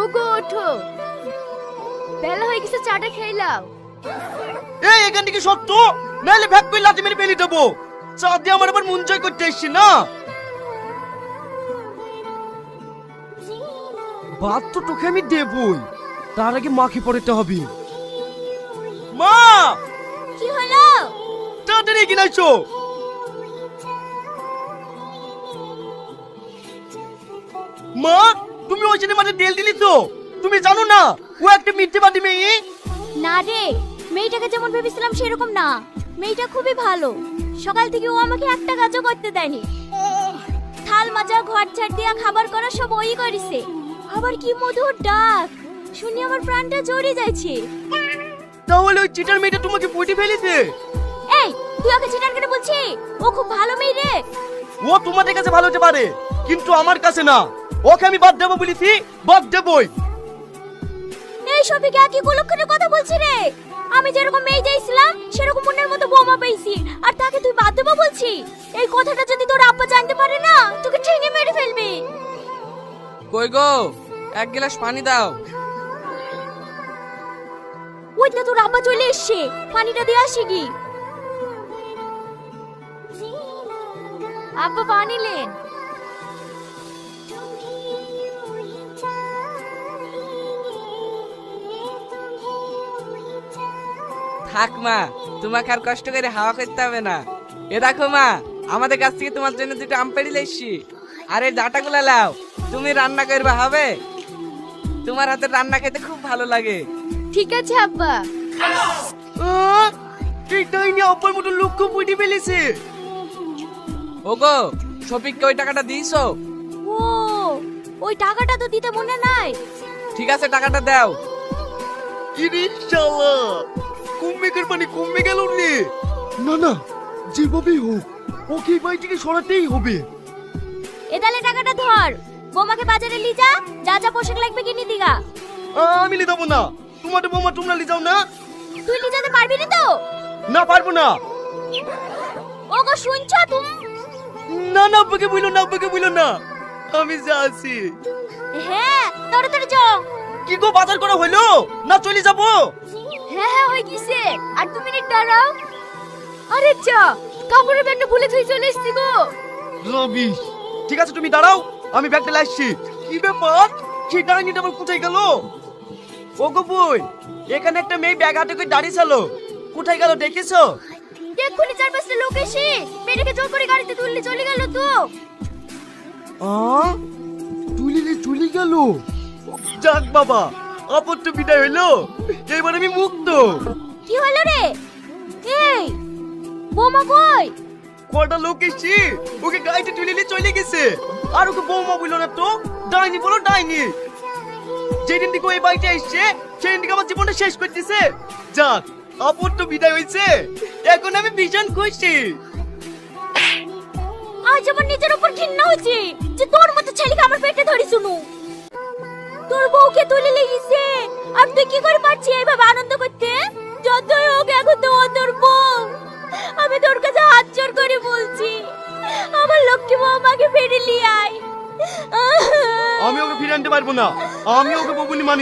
ওগো ওঠো, বেলা হয়ে গেছে, চাটা খেয়ে নাও। এই এখান থেকে সত্য, নাহলে ভ্যাক করে লাথি মেরে ফেলে দেবো। চা দিয়ে আমার আবার মন জয় করতে এসছি না। ভাত তো তোকে আমি দেবই, তার আগে মাকে পড়াতে হবে। মা, কি হলো? তাড়াতাড়ি এগিয়ে আসো। মা, তুমি ওই ছেলে মাঠে তেল দিলি তো? তুমি জানো না ও একটা মিথ্যেবাদী মেয়ে? না রে, মেয়েটাকে যেমন ভেবেছিলাম সেরকম না। মেয়েটা খুবই ভালো। সকাল থেকে ও আমাকে একটা কাজও করতে দেয়নি। থাল মাজা, ঘর ঝাড় দিয়া, খাবার করা সব ওই করেছে। আবার কি মধুর ডাক, শুনি আমার প্রাণটা জড়ে যাচ্ছে। তাহলে ওই চিটার মেয়েটা তোমাকে পটি ফেলেছে? এই, তুই ওকে চিটার কেন বলছি? ও খুব ভালো মেয়ে রে। ও তোমাদের কাছে ভালো হতে পারে, কিন্তু আমার কাছে না। ওকে আমি বাদ দেবো বলেছি, বাদ দেবই। এই সবিকে কি কুলক্ষণে কথা বলছি রে? আমি যেরকম মেয়ে চাইছিলাম সেরকম মনের মতো বৌমা পেয়েছি, আর তাকে তুই বাদ দেবো বলছি? এই কথাটা যদি তোর আব্বা জানতে পারে না, তোকে ঠেঙে মেরে ফেলবে। কই গো, এক গ্লাস পানি দাও। ওই তো তোর আব্বা চলে এসছে, পানিটা দিয়ে আসি কি। আব্বা পানি লেন। থাক মা, তোমাকে আর কষ্ট করে হাওয়া করতে হবে না। এ দেখো মা, আমাদের কাছ থেকে তোমার জন্য দুটো আম পেড়ে এসছি। আর এই ডাটাগুলা লাও, তুমি রান্না করবে হবে। তোমার হাতের রান্না খেতে খুব ভালো লাগে। ঠিক আছে আব্বা। এই ডাইনি আব্বার মতো লক্ষ্য পটি ফেলেছে। ওগো, শফিককে ওই টাকাটা দিয়েছো? ও, ওই টাকাটা তো দিতে মনে নাই। ঠিক আছে, টাকাটা দাও। ইরে শালা, কুম্মেকের পানি কমে গেল রে। না না, যেভাবেই হোক ওকে এই বাড়ি থেকে সরাতেই হবে। এ তাহলে টাকাটা ধর, বৌমাকে বাজারে নিয়ে যা, যা যা পোশাক লাগবে কিনে দিগা। আমি নিয়ে যাবো না, তোমাদের বৌমা তোমরা নিয়ে যাও না। তুই নিয়ে যেতে পারবি না তো? না পারবো না। ওগো শুনছো তুমি? না না, আব্বাকে বইলো না, আব্বাকে বইলো না। আমি যাচ্ছি। হ্যাঁ, তাড়াতাড়ি যাও। কি গো, বাজার করা হইলো না? চলে যাবো। হ্যাঁ হ্যাঁ, হয়ে গেছে। আর 2 মিনিট দাঁড়াও। আরে যা, কাপড়ের ব্যাগটা ভুলে তুই চলে এসেছি গো। রবিশ, ঠিক আছে তুমি দাঁড়াও, আমি ব্যাগটা লাইছি। কি ব্যাপার, সেই ডাইনিটা আবার কোথায় গেল? ও গো বই, এখানে একটা মেয়ে ব্যাগ হাতে করে দাঁড়িয়ে ছিল, কোথায় গেল দেখেছো? এক্ষুনি 4-5টা লোক এসে মেয়েটাকে জোর করে গাড়িতে তুললে চলে গেল তো। তুলিলে চলে গেল। যাক বাবা, আপত্তি বিদায় হইলো, এবার আমি মুক্ত। কি হলো রে? এই, বৌমা কই? কটা লোক এসছি, ওকে গাড়িতে তুলিলে চলে গেছে। আর ওকে বৌমা বললো না তো, ডাইনি বলো ডাইনি। যেদিন থেকে ওই বাড়িতে এসছে সেদিন থেকে আমার জীবনটা শেষ করতেছে। যাক, আপত্তি বিদায় হয়েছে, এখন আমি ভীষণ খুশি। আজ আমার নিজের উপর ঘৃণা হচ্ছে যে তোর মতো ছেলেকে আমার পেটে ধরি শুনু। তোর বউকে তুলে লেগেছে, আর তুই কি করে পারছিস এইভাবে আনন্দ করতে? যতই হোক এখন তো ও তোর বউ। আমি তোর কাছে হাত জোর করে বলছি, আমার লক্ষ্মী বউ আমাকে ফিরে নিয়ে আয়। আমি ওকে ফিরে আনতে পারবো না, আমি ওকে বউ বলে মানিনি।